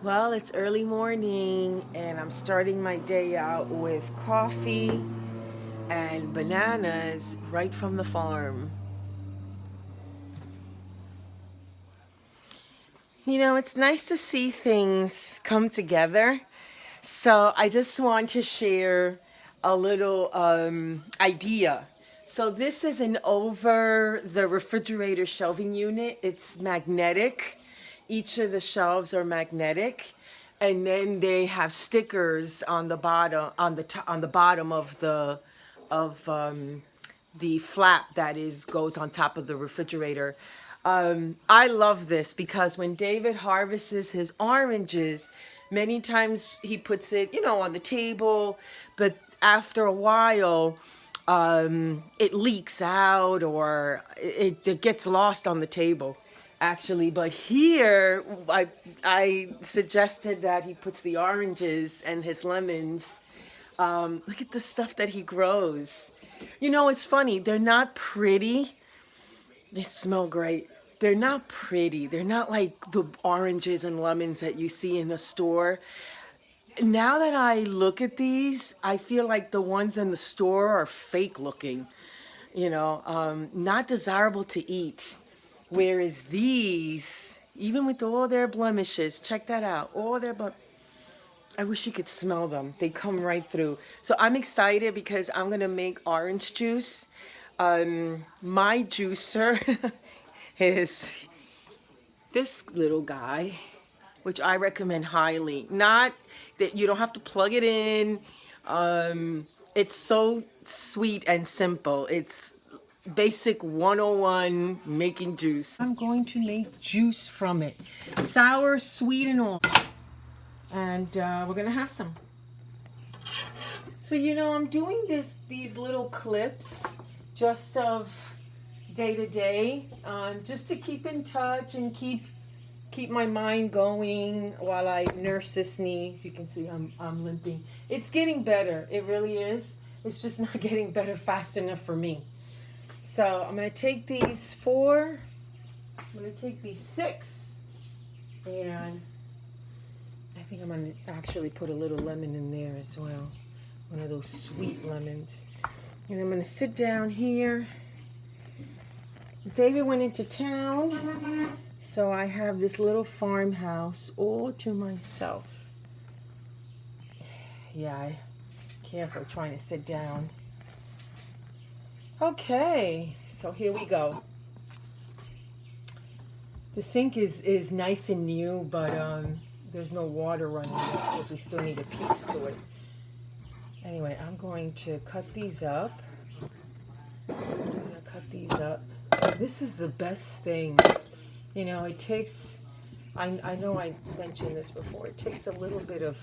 Well, it's early morning and I'm starting my day out with coffee and bananas right from the farm. It's nice to see things come together. So I just want to share a little idea. So this is an over the refrigerator shelving unit. It's magnetic. Each of the shelves are magnetic, and then they have stickers on the bottom on the bottom of the flap that is goes on top of the refrigerator. I love this because when David harvests his oranges, many times he puts it, on the table, but after a while, it leaks out or it gets lost on the table. Actually, but here I suggested that he puts the oranges and his lemons. Look at the stuff that he grows. It's funny. They're not pretty. They smell great. They're not pretty. They're not like the oranges and lemons that you see in a store. Now that I look at these, I feel like the ones in the store are fake looking, not desirable to eat. Whereas these, even with all their blemishes, check that out, all their I wish you could smell them. They come right through. So I'm excited because I'm gonna make orange juice. My juicer is this little guy, which I recommend highly. Not that you don't have to plug it in. It's so sweet and simple. It's basic 101 making juice. I'm going to make juice from it. Sour, sweet, and all. And we're gonna have some. So I'm doing these little clips just of day to day, just to keep in touch and keep my mind going while I nurse this knee. As you can see, I'm limping. It's getting better. It really is. It's just not getting better fast enough for me. So I'm gonna take these 4. I'm gonna take these 6, and I think I'm gonna actually put a little lemon in there as well. One of those sweet lemons. And I'm gonna sit down here. David went into town, so I have this little farmhouse all to myself. Yeah, careful trying to sit down. Okay, so here we go. The sink is nice and new, but there's no water running because we still need a piece to it. Anyway, I'm going to cut these up. This is the best thing. It takes, I know I mentioned this before, it takes a little bit of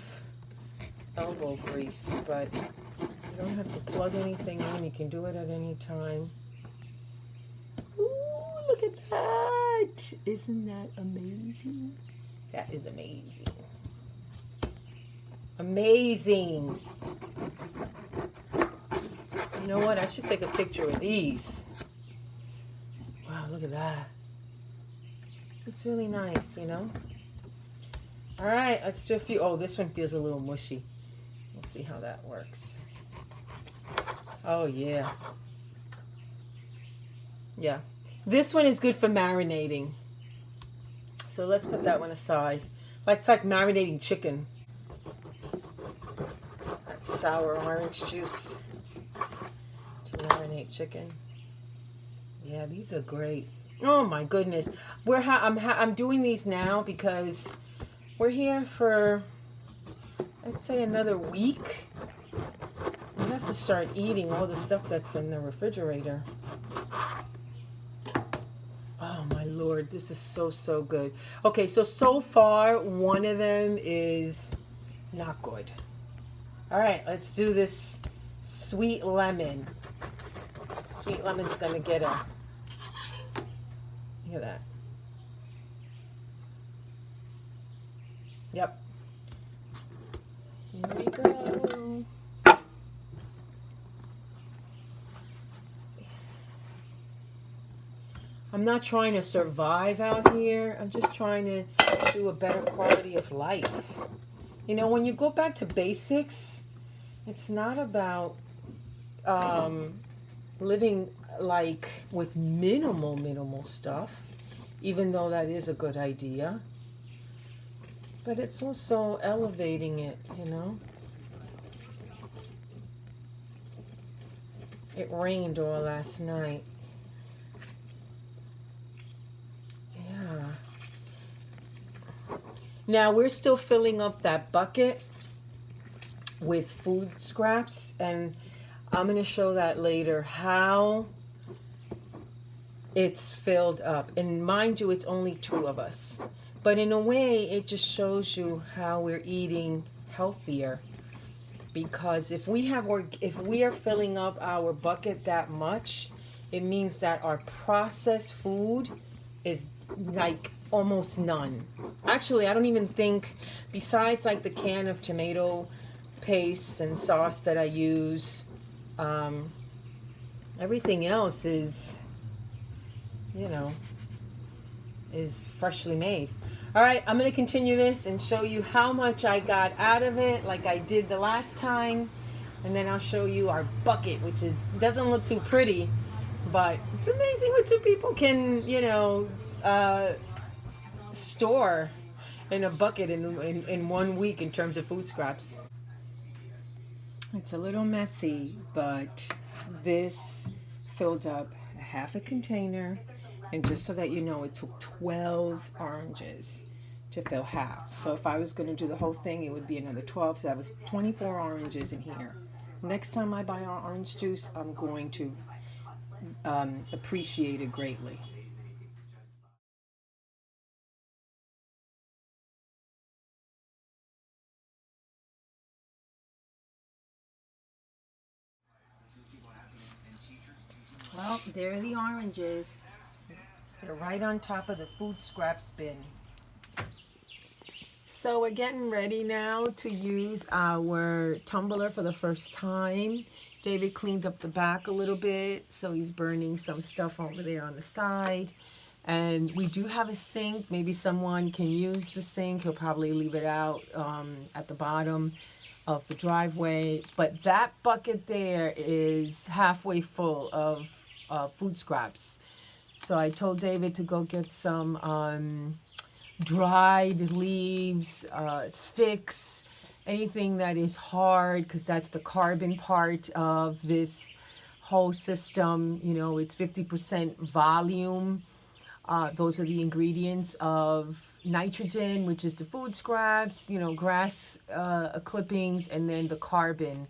elbow grease, but you don't have to plug anything in. You can do it at any time. Ooh, look at that. Isn't that amazing? That is amazing. Amazing. You know what? I should take a picture of these. Wow, look at that. It's really nice, All right, let's do a few. Oh, this one feels a little mushy. We'll see how that works. Oh, yeah. Yeah. This one is good for marinating. So let's put that one aside. That's like marinating chicken. That's sour orange juice to marinate chicken. Yeah, these are great. Oh my goodness. I'm doing these now because we're here for, I'd say, another week. I have to start eating all the stuff that's in the refrigerator. Oh my Lord, this is so good. Okay, so far one of them is not good. All right, let's do this sweet lemon. Sweet lemon's gonna get a, look at that. Yep. Here we go. I'm not trying to survive out here. I'm just trying to you a better quality of life. You know, when you go back to basics, it's not about living like with minimal stuff, even though that is a good idea. But it's also elevating it, you know. It rained all last night. Yeah. Now we're still filling up that bucket with food scraps, and I'm going to show that later how it's filled up. And mind you, it's only 2 of us. But in a way, it just shows you how we're eating healthier. Because if we are filling up our bucket that much, it means that our processed food is like almost none. Actually, I don't even think, besides like the can of tomato paste and sauce that I use, everything else is, you know, is freshly made. All right, I'm going to continue this and show you how much I got out of it like I did the last time. And then I'll show you our bucket, which doesn't look too pretty, but it's amazing what 2 people can, you know, store in a bucket in 1 week in terms of food scraps. It's a little messy, but this filled up a half a container. And just so that you know, it took 12 oranges to fill half. So if I was going to do the whole thing, it would be another 12. So that was 24 oranges in here. Next time I buy orange juice, I'm going to appreciate it greatly. Well, there are the oranges. They're right on top of the food scraps bin. So we're getting ready now to use our tumbler for the first time. David cleaned up the back a little bit, so he's burning some stuff over there on the side. And we do have a sink. Maybe someone can use the sink. He'll probably leave it out at the bottom of the driveway. But that bucket there is halfway full of food scraps. So I told David to go get some dried leaves, sticks, anything that is hard, because that's the carbon part of this whole system. You know, it's 50% volume. Those are the ingredients of nitrogen, which is the food scraps, you know, grass clippings, and then the carbon,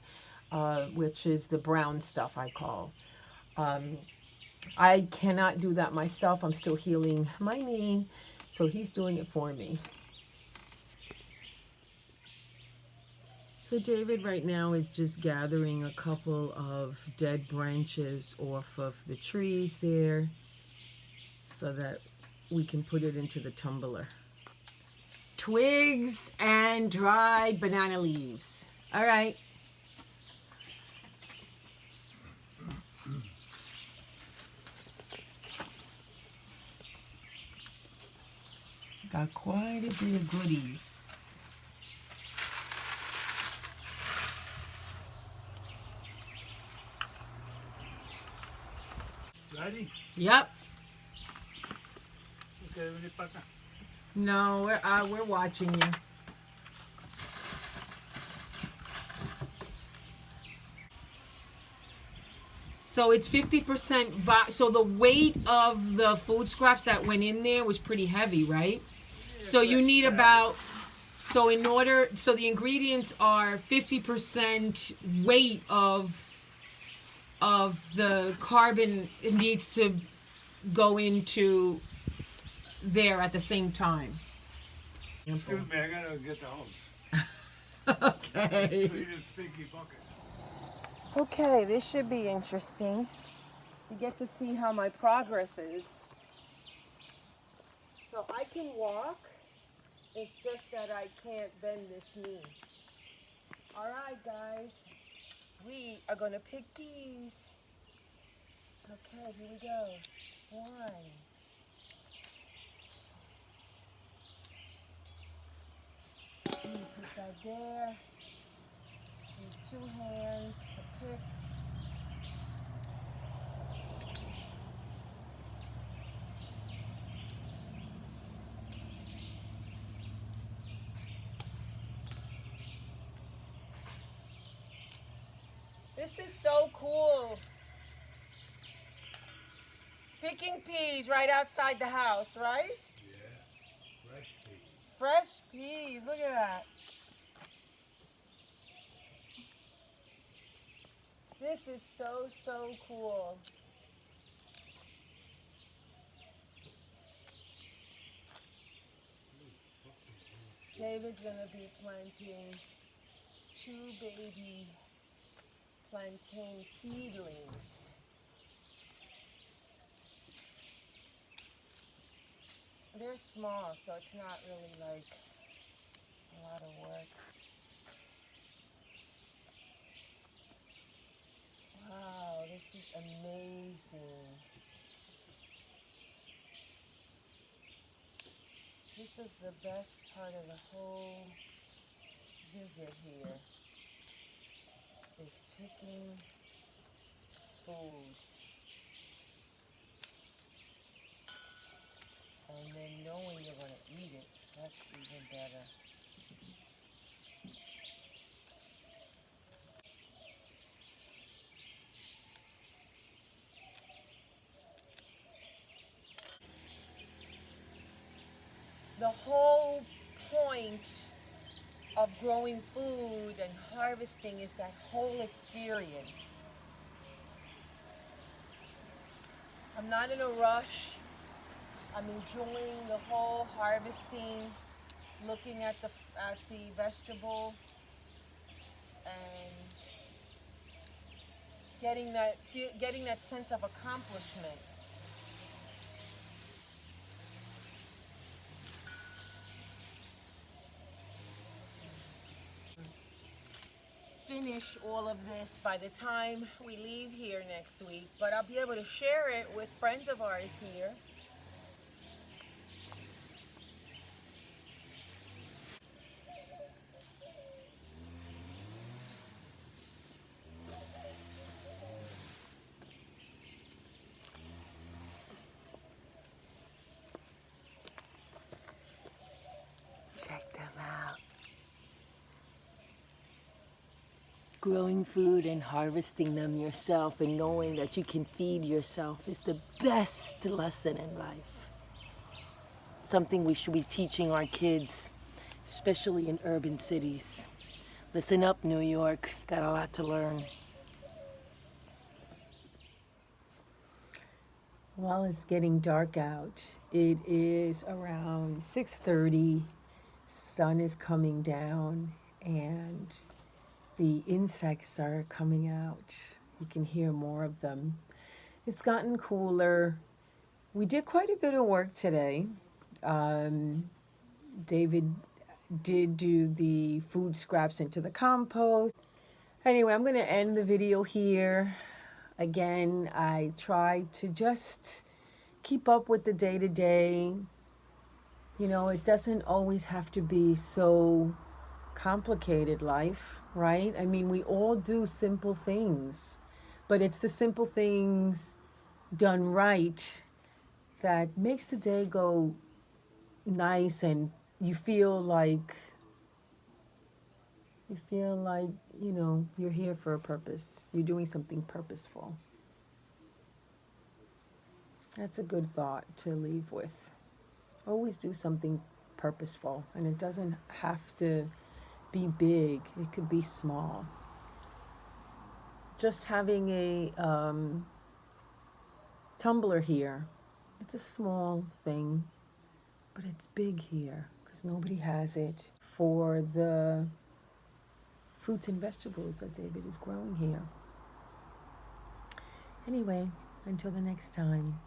which is the brown stuff I call. I cannot do that myself. I'm still healing my knee, so he's doing it for me. So David right now is just gathering a couple of dead branches off of the trees there so that we can put it into the tumbler. Twigs and dried banana leaves. All right. Got quite a bit of goodies. Ready? Yep. Okay, venir para acá. No, we're watching you. So it's 50%. So the weight of the food scraps that went in there was pretty heavy, right? So you need about, so the ingredients are 50% weight of the carbon. It needs to go into there at the same time. Excuse me, I gotta get the hose. Okay. Clean this stinky bucket. Okay, this should be interesting. You get to see how my progress is. So I can walk, it's just that I can't bend this knee. All right, guys, we are gonna pick these. Okay, here we go. 1, that there. Use 2 hands to pick. This is so cool. Picking peas right outside the house, right? Yeah, fresh peas. Fresh peas, look at that. This is so cool. David's gonna be planting 2 baby plantain seedlings. They're small, so it's not really like a lot of work. Wow, this is amazing. This is the best part of the whole visit here, is picking food. And then knowing you're going to eat it, that's even better. The whole point of growing food and harvesting is that whole experience. I'm not in a rush. I'm enjoying the whole harvesting, looking at the vegetable and getting that sense of accomplishment. Finish all of this by the time we leave here next week, but I'll be able to share it with friends of ours here. Check them out. Growing food and harvesting them yourself and knowing that you can feed yourself is the best lesson in life. Something we should be teaching our kids, especially in urban cities. Listen up, New York. Got a lot to learn. Well, it's getting dark out. It is around 6:30. Sun is coming down and the insects are coming out. You can hear more of them. It's gotten cooler. We did quite a bit of work today. David did do the food scraps into the compost. Anyway, I'm going to end the video here. Again, I try to just keep up with the day-to-day. You know, it doesn't always have to be so complicated, life, right? I mean, we all do simple things, but it's the simple things done right that makes the day go nice, and you feel like you know, you're here for a purpose. You're doing something purposeful. That's a good thought to leave with. Always do something purposeful, and it doesn't have to be big. It could be small. Just having a tumbler here, it's a small thing, but it's big here because nobody has it for the fruits and vegetables that David is growing here. Anyway, until the next time.